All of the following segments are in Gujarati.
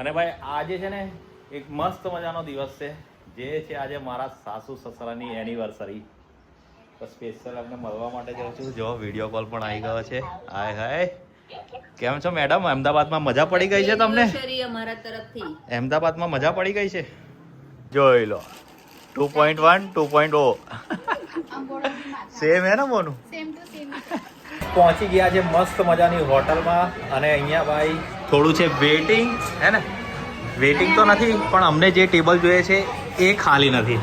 અને ભાઈ આજે છે ને એક મસ્ત મજાનો દિવસ છે, જે છે આજે મારા સાસુ સસરાની એનિવર્સરી. તો સ્પેશિયલ અમને મળવા માટે જાઉં છું. જો વિડીયો કોલ પણ આવી ગયો છે. હાય હાય, કેમ છો મેડમ? અમદાવાદમાં મજા પડી ગઈ છે તમને? અમારા તરફથી અમદાવાદમાં મજા પડી ગઈ છે. જોઈ લો 2.1 2.0 સેમ હે ને મોનું? પહોંચી ગયા છે મસ્ત મજાની હોટલમાં અને અહીંયા ભાઈ થોડું છે વેઇટિંગ, હે ને? વેઇટિંગ તો નથી પણ અમને જે ટેબલ જોઈએ છે એ ખાલી નથી,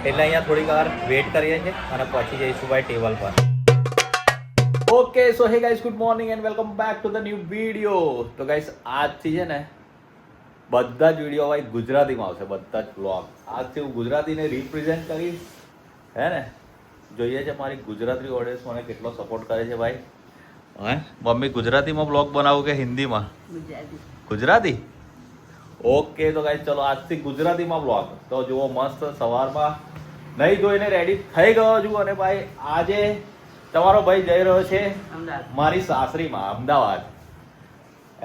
એટલે અહીંયા થોડીક વાર વેઇટ કરીએ છીએ અને પછી જઈશું ભાઈ ટેબલ પર. ઓકે, સો હે guys, good morning and welcome back to the new video. તો ગાઈસ આજથી છે ને બધા જ વિડીયો ભાઈ ગુજરાતીમાં આવશે, બધા જ બ્લોગ. આજથી હું ગુજરાતીને રિપ્રેઝેન્ટ કરીશ, હે ને? જોઈએ છે મારી ગુજરાતી ઓડિયન્સ મને કેટલો સપોર્ટ કરે છે ભાઈ. હે મમ્મી, ગુજરાતીમાં બ્લોગ બનાવું કે હિન્દીમાં? ગુજરાતી. ઓકે, તો ગાઈસ ચલો આજથી ગુજરાતીમાં બ્લોગ. તો જુઓ, મસ્ત સવારમાં નહીં ધોઈને રેડી થઈ ગયો છું અને ભાઈ આજે તમારો ભાઈ જઈ રહ્યો છે મારી સાસરીમાં અમદાવાદ.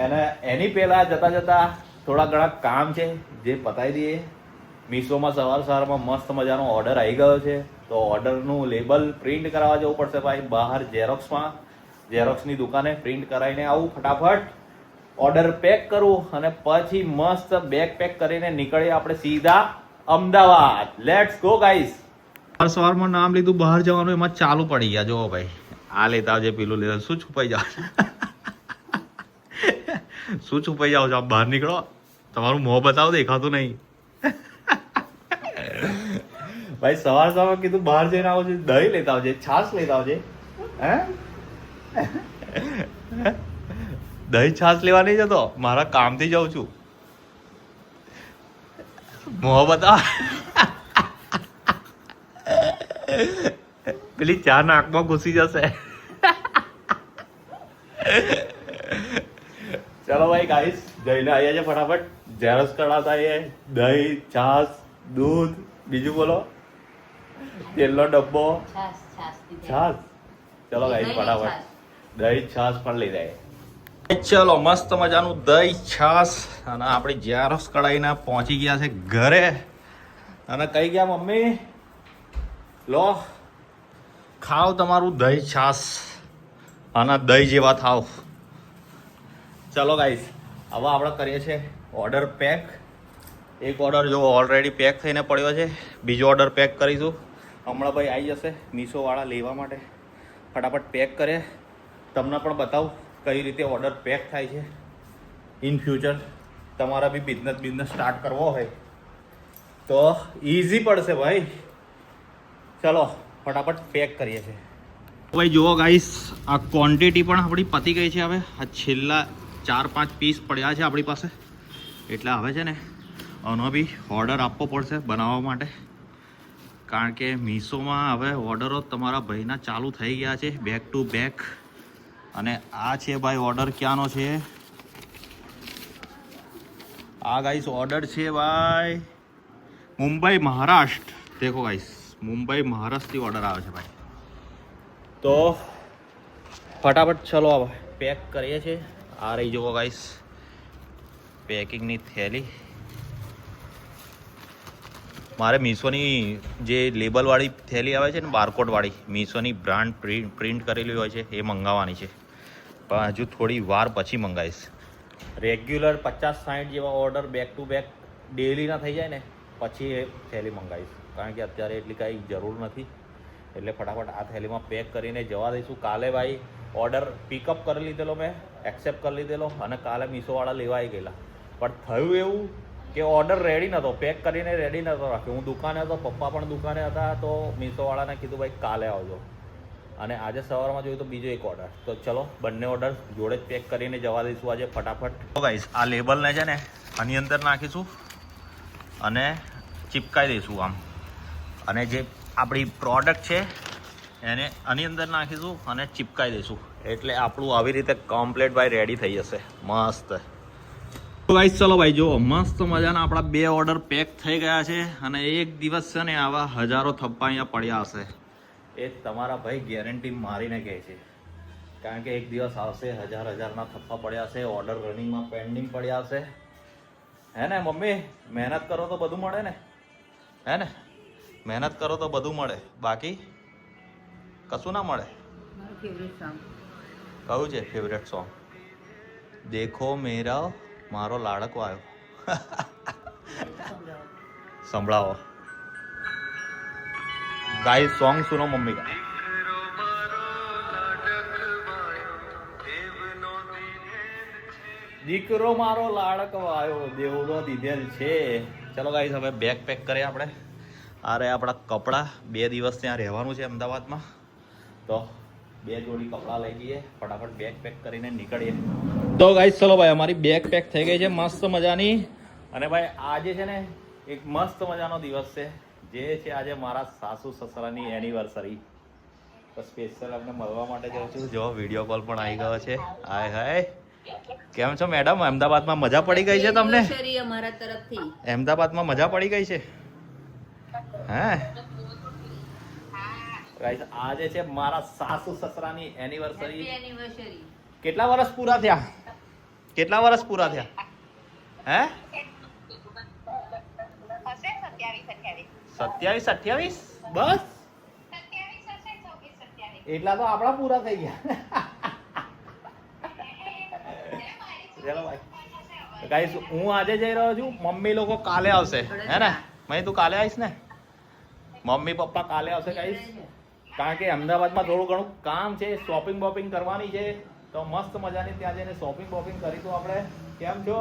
અને એની પહેલા જતા જતા થોડા ઘણા કામ છે જે પતાવી દઈએ. મીશોમાં સવારમાં મસ્ત મજાનો ઓર્ડર આવી ગયો છે, તો ઓર્ડરનું લેબલ પ્રિન્ટ કરાવવા જવું પડશે ભાઈ બહાર ઝેરોક્સમાં. ઝેરોક્સની દુકાને પ્રિન્ટ કરાવીને આવું, ફટાફટ ઓર્ડર પેક કરું અને પછી મસ્ત બેગ પેક કરીને નીકળીએ આપણે સીધા અમદાવાદ. Let's go guys. સવારમાં નામ લીધું બહાર જવાનું, એમાં ચાલુ પડી ગયા. જો ભાઈ, આ લેતા આવજે, પેલું લેતા. શું છુપાઈ જાવ? શું છુપાઈ જાવ છો? આપ બહાર નીકળો, તમારું મોં બતાવો, દેખાતું નહીં. ભાઈ સવારમાં કીધું બહાર જઈને આવો છો, દહીં લેતા આવજે, છાશ લેતા આવજે. હે દહીં છાશ લેવા નહીં જતો, મારા કામથી જાઉં છું. મોં બતાવ. પેલી ચા નાકમાં ઘૂસી જશે. ચલો ભાઈ ગાઈસ, જઈને આવીએ છે ફટાફટ. ઝેરોક્સ કઢાવતા આવીએ. દહીં, છાશ, દૂધ, બીજું બોલો, તેલનો ડબ્બો, છાશ. ચલો ગાઈસ ફટાફટ દહીં છાશ પણ લઈ જાય. ચલો, મસ્ત મજાનું દહીં છાશ અને આપણી ઝેરોક્સ કઢાઈને પહોંચી ગયા છે ઘરે. અને કઈ ગયા મમ્મી? લો, ખાઓ તમારું દહીં છાશ અને દહીં જેવા થાવ. ચલો ગાઈસ, હવે આપણે કરીએ છીએ ઓર્ડર પેક. એક ઓર્ડર જો ઓલરેડી પેક થઈને પડ્યો છે, બીજો ઓર્ડર પેક કરીશું. હમણાં ભાઈ આવી જશે મીશોવાળા લેવા માટે. ફટાફટ પેક કરે, તમને પણ બતાવું કઈ રીતે ઓર્ડર પેક થાય છે. ઇન ફ્યુચર તમારા બી બિઝનેસ સ્ટાર્ટ કરવો હોય તો ઇઝી પડશે ભાઈ. ચલો ફટાફટ પેક કરીએ છીએ ભાઈ. જુઓ ગાઈસ, આ ક્વોન્ટિટી પણ આપણી પતી ગઈ છે. હવે આ છેલ્લા 4-5 પીસ પડ્યા છે આપણી પાસે, એટલે હવે છે ને આનો બી ઓર્ડર આપવો પડશે બનાવવા માટે. કારણ કે મીશોમાં હવે ઓર્ડરો તમારા ભાઈના ચાલુ થઈ ગયા છે બેક ટુ બેક. અને આ છે ભાઈ ઓર્ડર ક્યાંનો છે? આ ગાઈસ ઓર્ડર છે ભાઈ મુંબઈ મહારાષ્ટ્ર. દેખો ગાઈસ, મુંબઈ મહારાષ્ટ્રથી ઓર્ડર આવે છે ભાઈ. તો ફટાફટ ચલો હવે પેક કરીએ છીએ. આ રહી જુઓ ગાઈસ પેકિંગની થેલી. મારે મીશોની જે લેબલવાળી થેલી આવે છે ને, બારકોડવાળી, મીશોની બ્રાન્ડ પ્રિન્ટ કરેલી હોય છે, એ મંગાવવાની છે. પણ હજુ થોડી વાર પછી મંગાવીશ. રેગ્યુલર 50-60 જેવા ઓર્ડર બેક ટુ બેક ડેલીના થઈ જાય ને પછી એ થેલી મંગાવીશ. કારણ કે અત્યારે એટલી કાંઈ જરૂર નથી, એટલે ફટાફટ આ થેલીમાં પેક કરીને જવા દઈશું. કાલે ભાઈ ઓર્ડર પિકઅપ કરી લીધેલો, મેં એક્સેપ્ટ કરી લીધેલો અને કાલે મીશોવાળા લેવા આવી ગયેલા. પણ થયું એવું કે ઓર્ડર રેડી નહોતો, પેક કરીને રેડી નહોતો રાખ્યો. હું દુકાને હતો, પપ્પા પણ દુકાને હતા, તો મીશોવાળાને કીધું ભાઈ કાલે આવજો. અને આજે સવારમાં જોયું તો બીજો એક ઓર્ડર. તો ચલો બંને ઓર્ડર જોડે જ પેક કરીને જવા દઈશું આજે ફટાફટ. તો ગાઈસ, આ લેબલને છે ને આની અંદર નાખીશું અને ચિપકાઈ દઈશું આમ. અને જે આપણી પ્રોડક્ટ છે એને આની અંદર નાખીશું અને ચિપકાઈ દઈશું, એટલે આપણું આવી રીતે કમ્પ્લીટ ભાઈ રેડી થઈ જશે મસ્ત. તો ગાઈસ ચલો ભાઈ, જો મસ્ત મજાના આપણા 2 ઓર્ડર પેક થઈ ગયા છે. અને એક દિવસ છે ને આવા હજારો થપ્પા અહીંયા પડ્યા હશે, એ તમારા ભાઈ ગેરંટી મારીને કહે છે. કારણ કે એક દિવસ આવશે હજારના થપ્પા પડ્યા હશે, ઓર્ડર રનિંગમાં પેન્ડિંગ પડ્યા હશે. હે ને મમ્મી? મહેનત કરો તો બધું મળે ને, હે ને? મહેનત કરો તો બધું મળે, બાકી કશું ના મળે. કયું છે ફેવરેટ સોંગ? દેખો મેરા મારો લાડકો આવ્યો. સંભળાવો ગાઈસ, સોંગ સુનો મમ્મી કા. દીકરો મારો લાડકો આવ્યો, દેવડો દીધેલ છે. ચલો ગાઈસ, હવે બેગ પેક કરીએ આપણે. આ રહ્યા આપણા કપડાં. 2 દિવસ ત્યાં રહેવાનું છે અમદાવાદમાં, તો 2 જોડી કપડાં લઈ જઈએ, ફટાફટ બેગ પેક કરીને નીકળીએ. તો ગાઈસ ચલો ભાઈ, અમારી બેગ પેક થઈ ગઈ છે મસ્ત મજાની. અને ભાઈ આજે છે ને એક મસ્ત મજાનો દિવસ છે, જે છે આજે મારા સાસુ સસરાની એનિવર્સરી. તો સ્પેશિયલ અમને મળવા માટે જાઉં છું. જો વિડીયો કોલ પણ આવી ગયો છે. હાય હાય, કેમ છો મેડમ? અમદાવાદમાં મજા પડી ગઈ છે તમને? અમારા તરફથી અમદાવાદમાં મજા પડી ગઈ છે? હે ગાઈસ, આજે છે મારા સાસુ સસરાની એનિવર્સરી. કેટલા વર્ષ પૂરા થયા? કેટલા વર્ષ પૂરા થયા? હે 27-28 બસ? એટલા તો આપણા પૂરા થઈ ગયા. ચલો ભાઈ ગાઈસ, હું આજે જઈ રહ્યો છું, મમ્મી લોકો કાલે આવશે, હે ને? મેં તું કાલે આવીશ ને? મમ્મી પપ્પા કાલે આવશે ગાઈસ, કારણ કે અમદાવાદમાં થોડું ઘણું કામ છે, શોપિંગ બોપિંગ કરવાની છે. તો મસ્ત મજાની ત્યાં જઈને શોપિંગ બોપિંગ કરીશું આપણે. કેમ છો?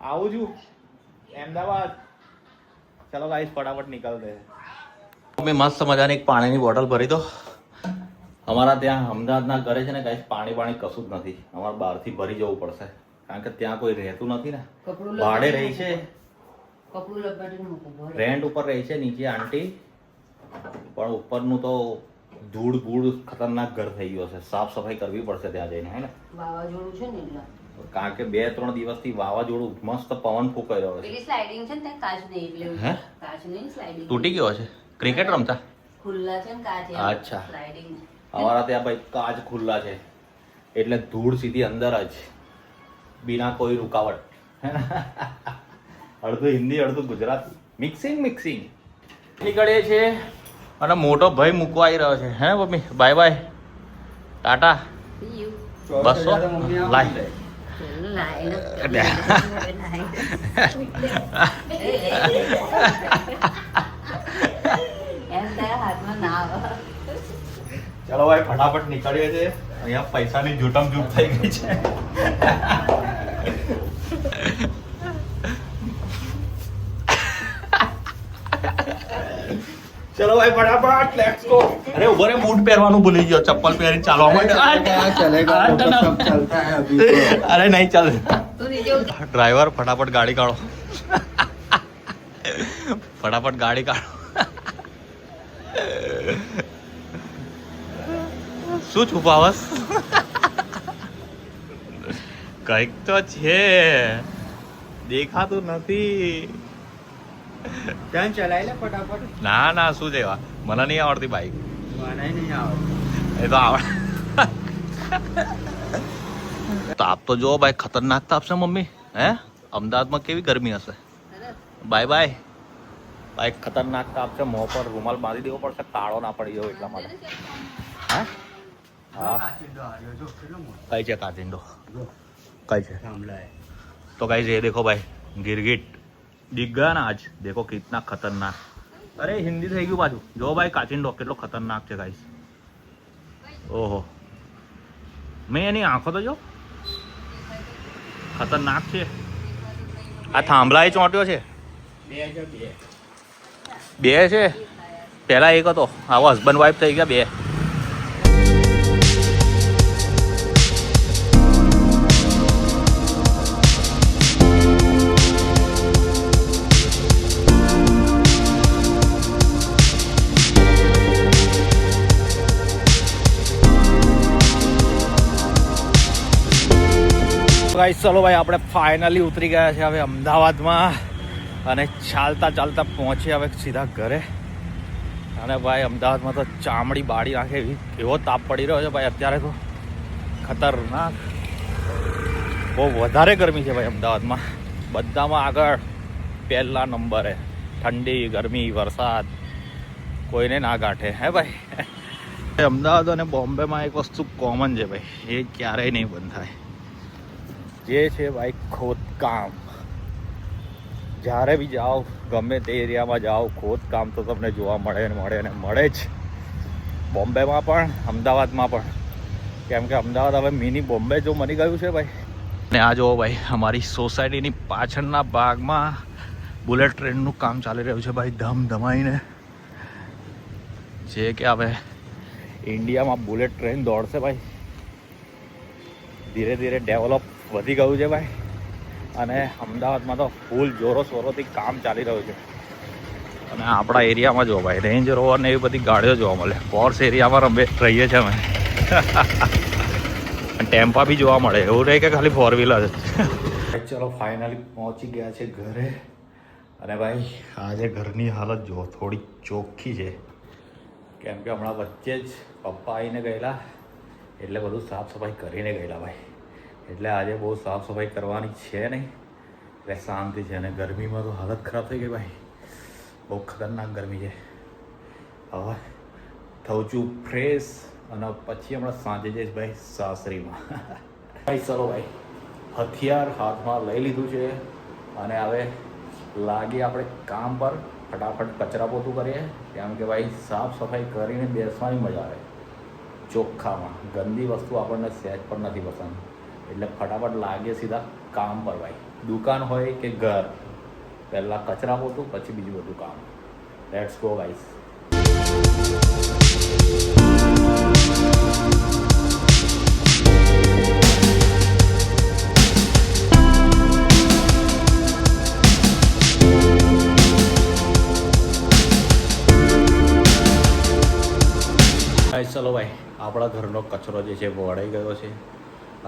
આવું છું અમદાવાદ. ચલો ગાઈસ, ફટાફટ નીકળते हैं. મમ્મી મસ્ત મજાની એક પાણીની બોટલ ભરી દો. અમારા ત્યાં અમદાવાદના ઘરે છે ને ગાઈસ, પાણી કશું જ નથી. અમારે બહારથી ભરી જવું પડશે, કારણ કે ત્યાં કોઈ રહેતું નથી ને. ભાડે રહી છે, રેન્ટ ઉપર રહી છે નીચે આંટી, પણ ઉપરનું તો ધૂળ ભૂળ ખતરનાક ઘર થઈ ગયો છે. સાફ સફાઈ કરવી પડશે ત્યાં જઈને, હે ને? વાવાઝોડું છે ને એટલે, કારણ કે 2-3 દિવસથી વાવાઝોડું મસ્ત પવન ફૂંકાઈ રહ્યો છે. પેલી સ્લાઇડિંગ છે ને ત્યાં કાચ નહીં, એટલે કાચ નહીં, સ્લાઇડિંગ તૂટી ગયો છે. ક્રિકેટ રમતા ખુલ્લા છે ને કાચ. અચ્છા, સ્લાઇડિંગ અમારા ત્યાં ભાઈ કાચ ખુલ્લા છે, એટલે ધૂળ સીધી અંદર જ, બિના કોઈ રૂકાવટ. અડધું હિન્દી અડધું ગુજરાતી, મિક્સિંગ નીકળે છે. અને મોટો ભાઈ મૂકવા આવી રહ્યો છે, હે મમ્મી? Bye bye, Tata. બસો લાઈ ચલો ભાઈ, ફટાફટ નીકળીએ છે. અહીંયા પૈસાની જૂટમ જૂટ થઈ ગઈ છે. ચલો ભાઈ, ફટાફટ લેટ્સ ગો. અરે ઉભો રે, બૂટ પહેરવાનું ભૂલી ગયો, ચપ્પલ પહેરી ચાલવા માટે. અરે નહીં ચાલે. ડ્રાઈવર ફટાફટ ગાડી કાઢો. ફટાફટ ગાડી કાઢો. શું છુપાવસ? કઈક તો છે, દેખાતું નથી. ચાલ ચલાય લે ફટાફટ. ના ના, શું જેવા? મને નહીં આવડતી બાઈક. મને નહીં આવડે. એ તો આવડે. તાપ તો જો ભાઈ, ખતરનાક તાપ છે મમ્મી. હે અમદાવાદમાં કેવી ગરમી હશે? બાય બાય ભાઈ, ખતરનાક તાપ છે. મોં પર રૂમાલ બાંધી દેવો પડશે, કાળો ના પડી ગયો એટલા માટે. હા હા, કઈ છે કાચિંડો? કઈ છે? તો કઈ ये देखो भाई, गिरगिट दिख गया ना आज? देखो कितना खतरनाक. अरे हिंदी થઈ ગયું પાછું. જો ભાઈ, કાચિંડો કેટલો ખતરનાક છે ગાઈસ. ઓહો, મેં એની આંખો તો જો, ખતરનાક છે. આ થાંભલા ચોંટ્યો છે. 2 છે. પહેલા એક હતો, આવો હસબન્ડ વાઈફ થઈ ગયા 2. ગાઈસ ચલો ભાઈ, આપણે ફાઇનલી ઉતરી ગયા છે હવે અમદાવાદમાં, અને ચાલતા ચાલતા પહોંચીએ હવે સીધા ઘરે. અને ભાઈ અમદાવાદમાં તો ચામડી બાળી નાખે, એવો તાપ પડી રહ્યો છે ભાઈ અત્યારે તો, ખતરનાક. બહુ વધારે ગરમી છે ભાઈ અમદાવાદમાં. બધામાં આગળ પહેલા નંબરે. ઠંડી, ગરમી, વરસાદ કોઈને ના ગાંઠે હે ભાઈ. અમદાવાદ અને બોમ્બેમાં એક વસ્તુ કોમન છે ભાઈ, એ ક્યારેય નહીં બંધ થાય. જે છે ભાઈ ખોદકામ. જ્યારે બી જાઓ, ગમે તે એરિયામાં જાઓ, ખોદકામ તો તમને જોવા મળે ને મળે જ. બોમ્બેમાં પણ, અમદાવાદમાં પણ. કેમ કે અમદાવાદ હવે મિની બોમ્બે જો બની ગયું છે ભાઈ. ને આ જુઓ ભાઈ, અમારી સોસાયટીની પાછળના ભાગમાં બુલેટ ટ્રેનનું કામ ચાલી રહ્યું છે ભાઈ, ધમધમાઈને. જે કે હવે ઇન્ડિયામાં બુલેટ ટ્રેન દોડશે ભાઈ. ધીરે ધીરે ડેવલપ વધી ગયું છે ભાઈ. અને અમદાવાદમાં તો ફૂલ જોરો શોરોથી કામ ચાલી રહ્યું છે. અને આપણા એરિયામાં જો ભાઈ રેન્જ રોવર ને એવી બધી ગાડીઓ જોવા મળે. પોર્સ એરિયામાં રહીએ છીએ અમે. ટેમ્પા બી જોવા મળે. એવું નહીં કે ખાલી ફોર વ્હીલર જ. ચલો ફાઇનલી પહોંચી ગયા છે ઘરે. અને ભાઈ આજે ઘરની હાલત જો થોડી ચોખ્ખી છે. કેમ કે હમણાં વચ્ચે જ પપ્પા આવીને ગયેલા, એટલે બધું સાફ સફાઈ કરીને ગયેલા ભાઈ. એટલે આજે બહુ સાફ સફાઈ કરવાની છે નહીં, એટલે શાંતિ છે. અને ગરમીમાં તો હાલત ખરાબ થઈ ગઈ ભાઈ, બહુ ખતરનાક ગરમી છે. હવે થઉં છું ફ્રેશ અને પછી હમણાં સાંજે જઈશ ભાઈ સાસરીમાં. ભાઈ ચલો ભાઈ, હથિયાર હાથમાં લઈ લીધું છે અને હવે લાગીએ આપણે કામ પર. ફટાફટ કચરા પોતું કરીએ. કેમ કે ભાઈ સાફ સફાઈ કરીને બેસવાની મજા આવે ચોખ્ખામાં. ગંદી વસ્તુ આપણને સહેજ પણ નથી પસંદ. એટલે ફટાફટ લાગીએ સીધા કામ પર ભાઈ. દુકાન હોય કે ઘર, પહેલાં કચરા પોતું પછી બીજું બધું કામ. Let's go guys. ચલો ભાઈ, આપણા ઘરનો કચરો જે છે વળાઈ ગયો છે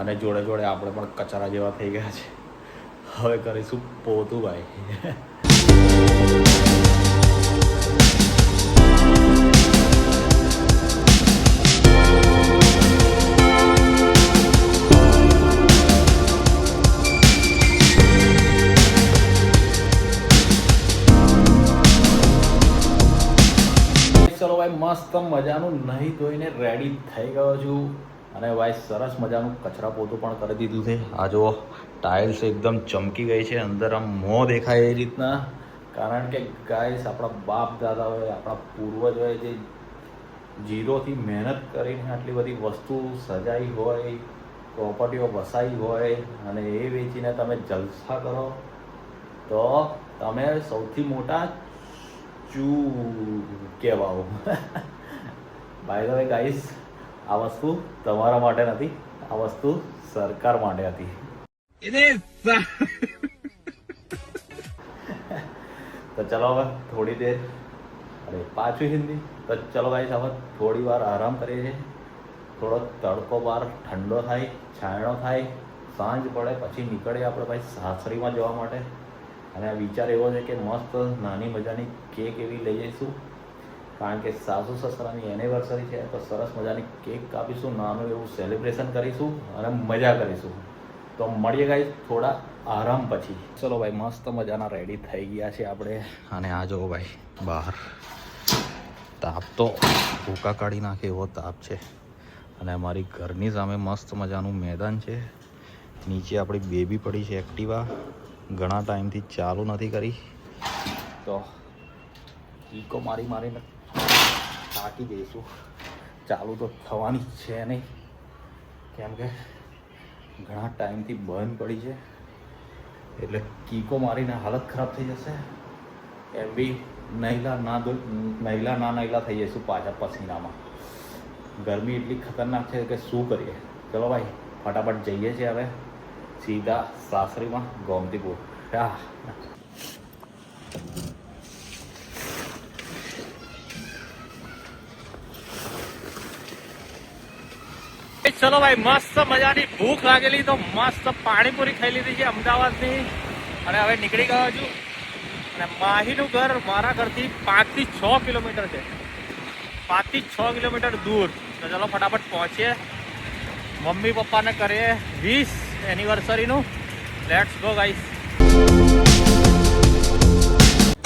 અને જોડે જોડે આપણે પણ કચરા જેવા થઈ ગયા છે. હવે કરીશું પોતું ભાઈ. ચલો ભાઈ, મસ્ત મજાનું નહીં ધોઈને રેડી થઈ ગયો છું. અને ભાઈ સરસ મજાનું કચરા પોતું પણ કરી દીધું છે. આ જો ટાઇલ્સ એકદમ ચમકી ગઈ છે, અંદર આમ મોં દેખાય એ રીતના. કારણ કે ગાઈસ આપણા બાપ દાદાઓએ, આપણા પૂર્વજોએ જે જીરોથી મહેનત કરીને આટલી બધી વસ્તુ સજાઈ હોય, પ્રોપર્ટીઓ વસાવી હોય અને એ વેચીને તમે જલસા કરો તો તમે સૌથી મોટા કહેવાઓ. બાય ધ વે ગાઈસ, આ વસ્તુ તમારા માટે નથી, આ વસ્તુ સરકાર માટે હતી. તો ચલો હવે થોડી દેર, અરે પાછું હિન્દી. તો ચલો ગાઈસ, હવે થોડી વાર આરામ કરીએ છીએ. થોડો તડકો બહાર ઠંડો થાય, છાંયડો થાય, સાંજ પડે પછી નીકળીએ આપણે ભાઈ સાસરીમાં જવા માટે. અને વિચાર એવો છે કે મસ્ત નાની મજાની કેક એવી લઈ જઈશું. કારણ કે સાસુ સસરાની એનિવર્સરી છે, તો સરસ મજાની કેક કાપીશું, નાનું એવું સેલિબ્રેશન કરીશું અને મજા કરીશું. તો મળીએ ગાઈસ થોડા આરામ પછી. ચલો ભાઈ, મસ્ત મજાના રેડી થઈ ગયા છે આપણે. અને આ જો ભાઈ બહાર તાપ તો ભૂકા કાઢી નાખે એવો તાપ છે. અને અમારી ઘરની સામે મસ્ત મજાનું મેદાન છે. નીચે આપણી બેબી પડી છે એક્ટિવા, ઘણા ટાઈમથી ચાલુ નથી કરી. તો ઈકો મારી મારીને થાકી જઈશું. ચાલુ તો થવાની છે નહીં, કેમ કે ઘણા ટાઈમથી બંધ પડી છે. એટલે કીકો મારીને હાલત ખરાબ થઈ જશે. એમ બી નહીલા ના થઈ જઈશું પાછા પસીનામાં. ગરમી એટલી ખતરનાક છે કે શું કરીએ. ચલો ભાઈ, ફટાફટ જઈએ છીએ હવે સીધા સાસરીમાં, ગોમતીપુર. ચલો ભાઈ, મસ્ત મજાની ભૂખ લાગેલી તો મસ્ત પાણીપુરી ખાઈ લીધી છે અમદાવાદની. અને હવે નીકળી ગયો છું. અને માહીનું ઘર મારા ઘરથી 5 થી 6 કિલોમીટર છે. 5 થી 6 કિલોમીટર દૂર. તો ચલો ફટાફટ પહોંચીએ. મમ્મી પપ્પાને કરીએ વિશ એનિવર્સરીનું. Let's go guys.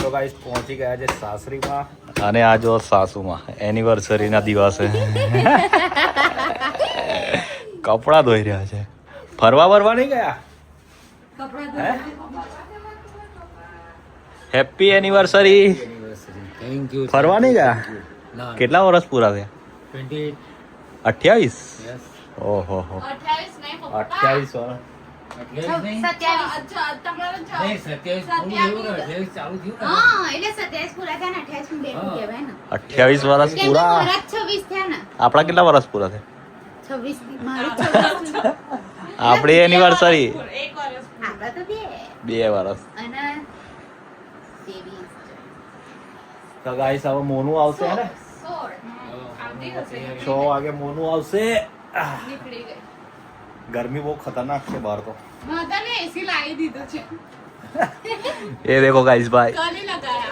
તો ગાઈસ પહોંચી ગયા છે સાસરીમાં અને આ જો સાસુમાં એનિવર્સરીના દિવસે કપડાં ધોઈ રહ્યા છે. ફરવા નહીં ગયા? Happy anniversary. Thank you. ફરવા નહીં ગયા? કેટલા વર્ષ પૂરા થયા? 28. યસ. ઓહો હો 28 વર્ષ. અઠ્યાવીસ વર્ષ પૂરા. આપણા કેટલા વર્ષ પૂરા થયા? આપણી એનિવર્સરી 2 વર્ષ. તો ગાઈસ હવે મોનું આવશે ને 6 વાગે મોનું આવશે. ગરમી બહુ ખતરનાક છે બહાર તો. એસી લાવી દીધું છે. ये देखो गाइस भाई कल ही लगाया.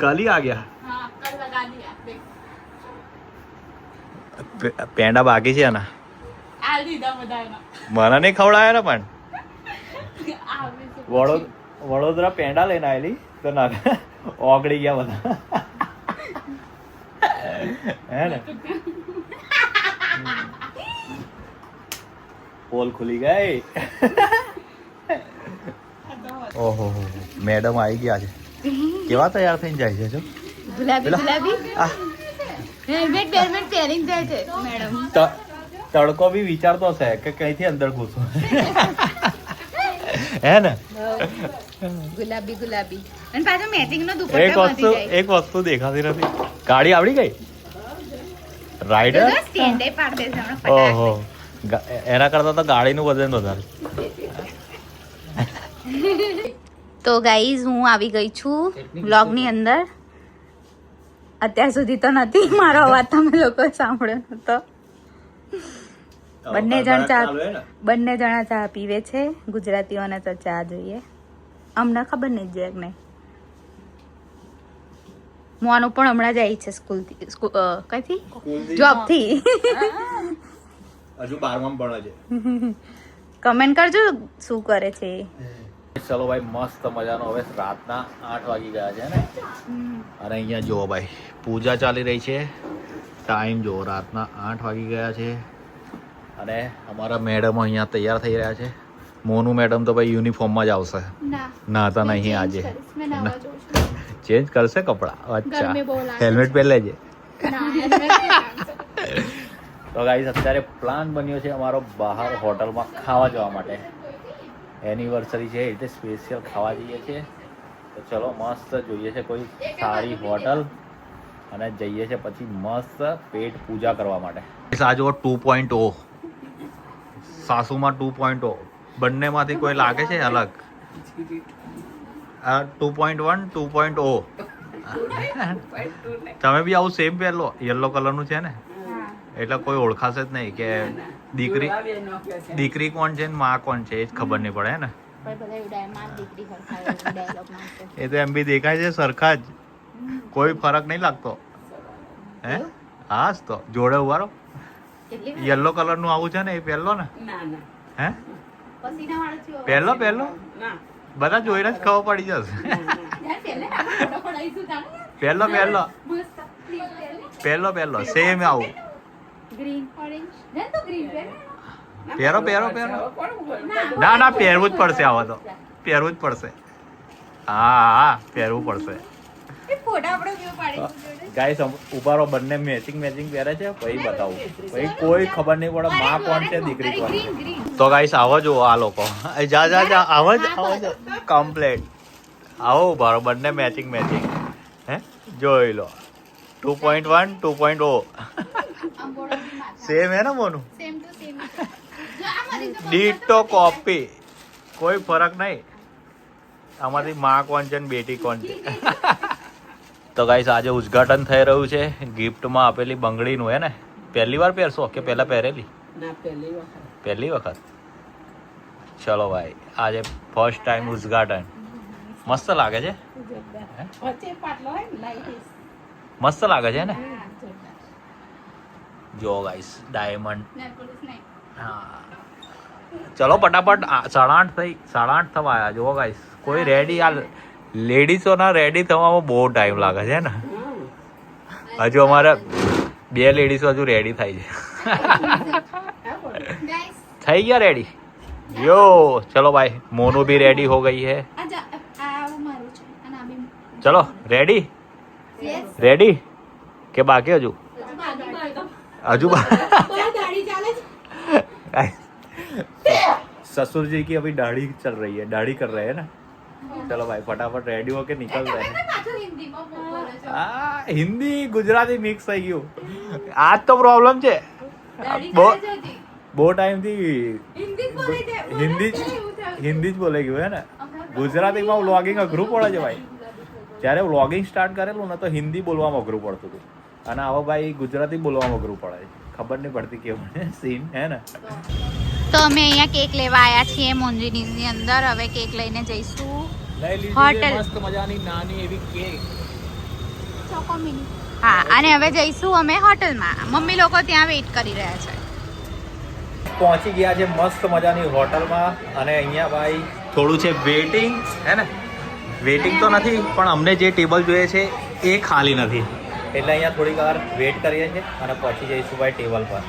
कल ही आ गया. हाँ कल लगा दिया. देख પેંડા બાકી છે ને? આ દીધા બધાના. મને નહીં ખવડાયા ને પણ આવે છે. વડોદરા પેંડા લઈને આવેલી તો ના ઓગળી ગયા બધા. હે ને પોલ ખુલી ગઈ. ઓહો મેડમ આવી ગયા છે. કેવા તૈયાર થઈને જાય છે જો? ગુલાબી ગુલાબી આ હેલ્મેટ બેલ્મેટ પહેરીને જાય છે મેડમ. તડકો બી વિચારતો હશે કે કઈથી અંદર ઘૂસું. હે ને ગુલાબી ગુલાબી અને પાછો મેચિંગ નો દુપટ્ટો બાંધી જાય. એક વસ્તુ દેખાતી નથી. ગાડી આવડી ગઈ? રાઈડર સ્ટેન્ડે પાડ દે છે હમણાં ફટાક. ઓહો એના કરતા તો ગાડીનું વજન વધારે. તો ગાઈઝ હું આવી ગઈ છું વ્લોગની અંદર. અત્યાર સુધી તો નથી મારો અવાજ તમે લોકો સાંભળ્યો નતો. બંને જણા ચા પીવે છે. ગુજરાતીઓને તો ચા જોઈએ. અમને ખબર નહીં છે કે નહીં. મોનું પણ હમણાં જાય છે સ્કૂલથી. કઈથી? જોબથી. હજુ 12માં ભણે છે. કમેન્ટ કરજો શું કરે છે. ચલો ભાઈ મસ્ત મજાનો હવે રાતના 8 વાગી ગયા છે ને. અને અહીંયા જુઓ ભાઈ પૂજા ચાલી રહી છે. ટાઈમ જુઓ રાતના 8 વાગી ગયા છે. અને અમારા મેડમ અહીંયા તૈયાર થઈ રહ્યા છે. મોનું મેડમ તો ભાઈ યુનિફોર્મમાં જ આવશે. નાતા નહીં આજે. ચેન્જ કરશે કપડાં? અચ્છા હેલ્મેટ પહેરી લેજે. તો ગાઈસ અત્યારે પ્લાન બન્યો છે અમારો બહાર હોટલમાં ખાવા જવા માટે. એનિવર્સરી છે એ રીતે સ્પેશિયલ ખાવા જઈએ છીએ. તો ચલો મસ્ત જોઈએ છે કોઈ સારી હોટલ અને જઈએ છે પછી મસ્ત પેટ પૂજા કરવા માટે. આ જુઓ 2.0 સાસુમાં 2.0 બંનેમાંથી કોઈ લાગે છે અલગ? આ 2.1 2.0 તમે બી આવું સેમ પહેરલો યલો કલરનું છે ને એટલે કોઈ ઓળખાશે જ નહીં કે દીકરી કોણ છે ને માં કોણ છે એ જ ખબર નહીં પડે ને. એ તો એમ બી દેખાય છે સરખા જ. કોઈ ફરક નહીં લાગતો. હે હા જ તો જોડે ઉભારો યલો કલર નું આવું છે ને એ પહેરલો ને. હે પહેરલો બધા જોઈને જ ખબર પડી જશે. પહેલો સેમ આવું પહેરો ના પહેરવું જ પડશે. આવો તો પહેરવું જ પડશે. હા પહેરવું પડશે. ગાઈસ ઉભારો બંને મેચિંગ પહેરે છે પછી બતાવું. પછી કોઈ ખબર નહીં પડે માં કોણ છે દીકરી કોણ છે. તો ગાઈસ આવો જો આ લોકો જા આવો જ કમ્પ્લેટ આવો ઉભારો બંને મેચિંગ હે જોઈ લો 2.1 2.0 સેમ હે ને મોનું ડીટો કોપી. કોઈ ફરક નહીં. આમાંથી માં કોણ છે ને બેટી કોણ છે. તો ગાઈસ આજે ઉદ્ઘાટન થઈ રહ્યું છે ગિફ્ટમાં આપેલી બંગડીનું. હે ને પહેલી વાર પહેરશો કે પહેલા પહેરેલી? પહેલી વખત. ચલો ભાઈ આજે ફર્સ્ટ ટાઈમ ઉદ્ઘાટન. મસ્ત લાગે છે. મસ્ત લાગે છે ને. જો ગાઈસ ડાયમંડ. હા ચલો ફટાફટ 8:30 થઈ 8:30 થવા આવ્યા જુઓ ગાઈસ. કોઈ રેડી આ લેડીઝોના રેડી થવામાં બહુ ટાઈમ લાગે છે ને. હજુ અમારે 2 લેડીઝો હજુ રેડી થાય છે. થઈ ગયા રેડી. યો ચલો ભાઈ મોનू भी रेडी हो गई है. चलो रेडी रेडी के बाकी हजू ससुर जी की अभी दाढ़ी चल रही है, दाढ़ी कर रहे हैं ना. चलो भाई फटाफट रेडी होके निकल रहे हैं. हिंदी गुजराती मिक्स થઈ ગયું. આજ તો પ્રોબ્લેમ છે. બહુ ટાઈમ થી હિન્દી જ બોલે ગયું હે ને. ગુજરાતીમાં વ્લોગિંગ અઘરું પડે છે ભાઈ. જ્યારે વ્લોગિંગ સ્ટાર્ટ કરેલું ને તો હિન્દી બોલવામાં અઘરું પડતું હતું અને હવે ભાઈ ગુજરાતી બોલવામાં અઘરું પડે છે. ખબર નહીં પડતી કેવું સીન હે ને. તો અમે અહીંયા કેક લેવા આવ્યા છીએ મોન્જીનીની અંદર. હવે કેક લઈને જઈશું હોટલ. મસ્ત મજાની નાની એવી કેક. હા અને હવે જઈશું અમે હોટલમાં. મમ્મી લોકો ત્યાં વેઇટ કરી રહ્યા છે. પહોંચી ગયા છે મસ્ત મજાની હોટલમાં અને અહીંયા ભાઈ થોડું છે વેઇટિંગ હે ને. વેઇટિંગ તો નથી પણ અમને જે ટેબલ જોઈએ છે એ ખાલી નથી એટલે અહીંયા થોડીક વાર વેઇટ કરીએ છીએ અને પહોંચી જઈશું ભાઈ ટેબલ પર.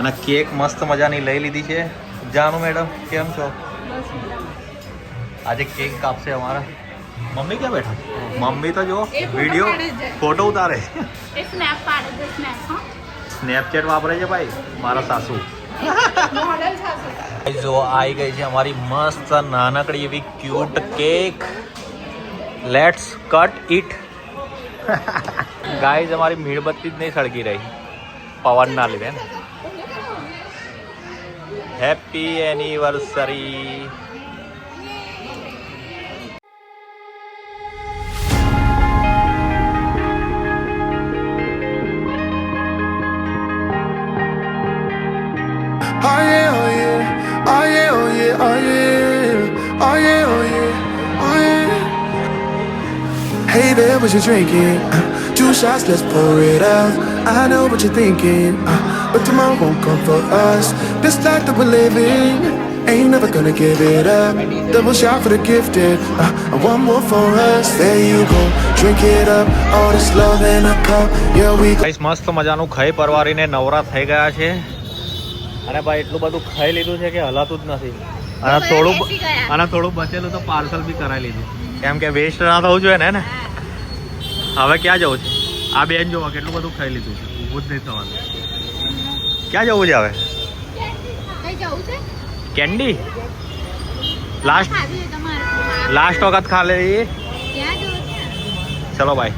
અને કેક મસ્ત મજાની લઈ લીધી છે. જાનુ મેડમ કેમ છો? આજે કેક કાપશે અમારા. મમ્મી ક્યાં બેઠા? મમ્મી તો જો વિડીયો ફોટો ઉતારે. સ્નેપચેટ વાપરે છે ભાઈ મારા સાસુ. જો આવી ગઈ છે અમારી મસ્ત નાનકડી એવી cute cake. Let's cut it. Guys અમારી મીણબત્તી જ નહીં સળગી રહી પવનના લીધે ને. Happy anniversary. Oh yeah, oh yeah, oh yeah, oh yeah, oh yeah, oh yeah, oh yeah, oh yeah. Hey there, what you drinking? 2 shots, let's pour it out. I know what you're thinking, but tomorrow won't come for us. This life that we're living, ain't never gonna give it up. Double shot for the gifted, and one more for us. There you go, drink it up. All this love in a cup, yeah we go. Guys મસ્ત મજાનું ખાઈ પરવારીને નવરા થઈ ગયા છે અને ભાઈ એટલું બધું ખાઈ લીધું છે કે હલાતું જ નથી. અને થોડું બચેલું તો પાર્સલ બી કરાવી લીધું કેમ કે વેસ્ટ ના થવું જોઈએ ને. હવે ક્યાં જવું છે? આ બેન જોવા કેટલું બધું ખાઈ લીધું છે, ઊભું જ નહીં થવાનું. ક્યાં જવું છે હવે? કેન્ડી લાસ્ટ વખત ખા લે. ચલો ભાઈ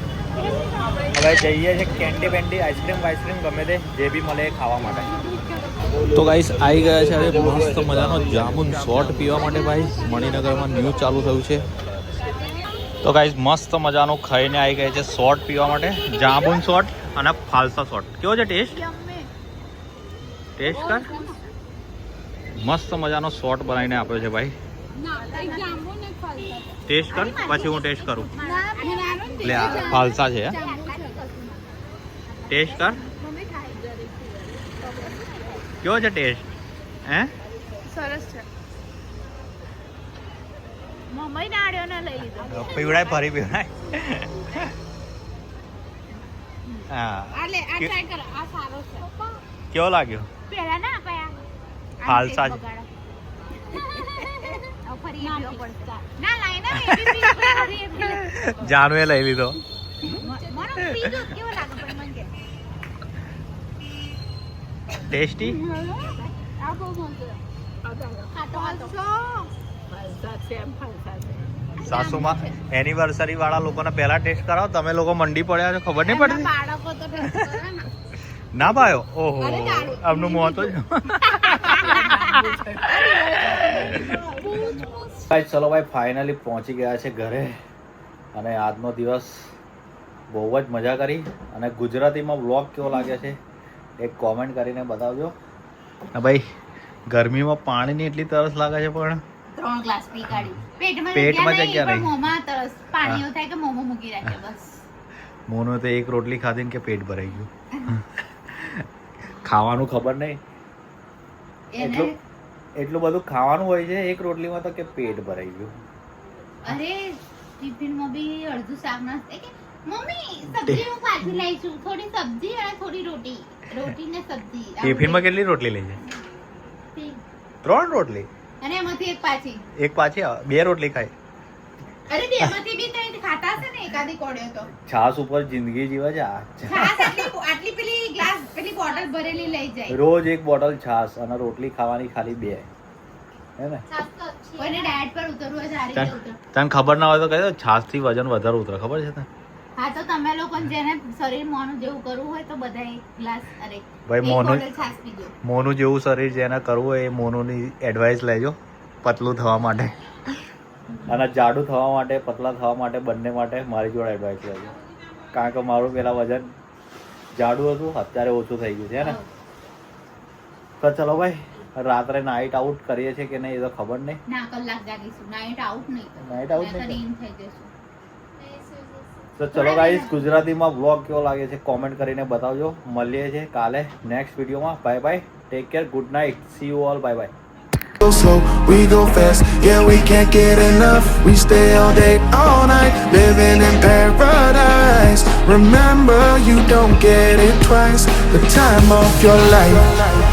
હવે જઈએ છે કેન્ડી બેન્ડી આઈસ્ક્રીમ ગમે તે જે બી મળે એ ખાવા માટે. તો ગાઈસ આવી ગયા છે હવે મસ્ત મજાનો જામુન શોટ પીવા માટે. ભાઈ મણિનગરમાં ન્યૂ ચાલુ થયું છે તો ગાઈસ મસ્ત મજાનું ખાઈને આવી ગયા છે શોટ પીવા માટે. જામુન શોટ અને ફાલસા શોટ. કેવો છે ટેસ્ટ? ટેસ્ટ કર. મસ્ત મજાનો શોટ બનાવીને આપ્યો છે ભાઈ. ટેસ્ટ કર પછી હું ટેસ્ટ કરું. લે આ ફાલસા છે. ટેસ્ટ કર. કેવો છે ટેસ્ટ? હે સરસ છે. મમ્મી નાડ્યો ને લઈ લીધો. પીવડાય ફરી પીવડાય. હા આ ટ્રાય કરો. આ સારો છે. કેવો લાગ્યો? પેલા ના આપ્યા ફાલસા જ. ના લાઈને જાનુ એ લઈ લીધો. ટેસ્ટી સાસુમાં એનિવર્સરી વાળા લોકોને પહેલા ટેસ્ટ કરાવો. તમે લોકો મંડી પડ્યા છો ખબર નહીં પડતી. ના ભાયો ઓહો આમનું મોં તો ચલો ભાઈ ફાઇનલી પહોંચી ગયા છે ઘરે અને આજનો દિવસ બહુ જ મજા કરી. અને ગુજરાતીમાં વ્લોગ કેવો લાગે છે એક કોમેન્ટ કરીને બતાવજો. ભાઈ ગરમીમાં પાણીની એટલી તરસ લાગે છે પણ 3 ગ્લાસ પી કાઢી. પેટમાં જગ્યા નહીં. મોંમાં તરસ પાણી એવું થાય કે મોંમાં મૂકી રાખે બસ. મોનો તો એક રોટલી ખાધી ને કે પેટ ભરાઈ ગયું. ખાવાનું ખબર નહીં. એને એટલું બધું ખાવાનું હોય છે એક રોટલીમાં તો કે પેટ ભરાઈ ગયું. અરે ટિફિનમાં બી અડધું શાક ના કે મમ્મી સબ્જી હું પાછી લઈ છું, થોડી સબ્જી અને થોડી રોટી, રોટી ને સબ્જી. ટિફિનમાં કેટલી રોટલી લઈ જાય? 3 રોટલી. અને એમાંથી એક પાછી. એક પાછી 2 રોટલી ખાય. અરે બેમાંથી બી ત્રણ ખાતા હશે ને, એકાદી કોડ્યો તો. છાસ ઉપર જિંદગી જીવે છે આ. છાસ આટલી પેલી ગ્લાસ પેલી બોટલ ભરેલી લઈ જાય. રોજ એક બોટલ છાસ અને રોટલી ખાવાની ખાલી 2, હે ને? કોઈને ડાયટ પર ઉતરવું હોય સારી રીતે ઉતર. તને ખબર ના હોય તો કહી દો, છાસ થી વજન વધારે ઉતરે, ખબર છે તને? હા તો તમે લોકો જેને શરીર મોનું જેવું કરવું હોય તો બધા એક ગ્લાસ અરે ભાઈ એક મોનું બોટલ છાસ પીજો. મોનું જેવું શરીર જેને કરવું હોય એ મોનુની એડવાઇસ લેજો પતલું થવા માટે, અને જાડું થવા માટે, પતલા થવા માટે, બંને માટે મારી જોડે એડવાઇસ લેજો. કારણ કે મારું પેલા વજન જાડું હતું, અત્યારે ઓછું થઈ ગયું છે, હે ને? તો ચલો ભાઈ, રાત્રે નાઇટ આઉટ કરીએ છીએ કે નહીં એ તો ખબર નહીં. ના કલાક જાગીશું, નાઇટ આઉટ નહીં. નાઇટ આઉટ નહીં નહીં થઈ જશું. તો ચલો ગાઈસ, ગુજરાતીમાં વ્લોગ કેવો લાગે છે કોમેન્ટ કરીને બતાવજો. મળીએ છીએ કાલે નેક્સ્ટ વિડીયોમાં. Bye bye, take care, good night, C you all, bye bye. Go slow, we go fast, yeah, we can't get enough. We stay all day, all night, living in paradise. Remember, you don't get it twice, the time of your life.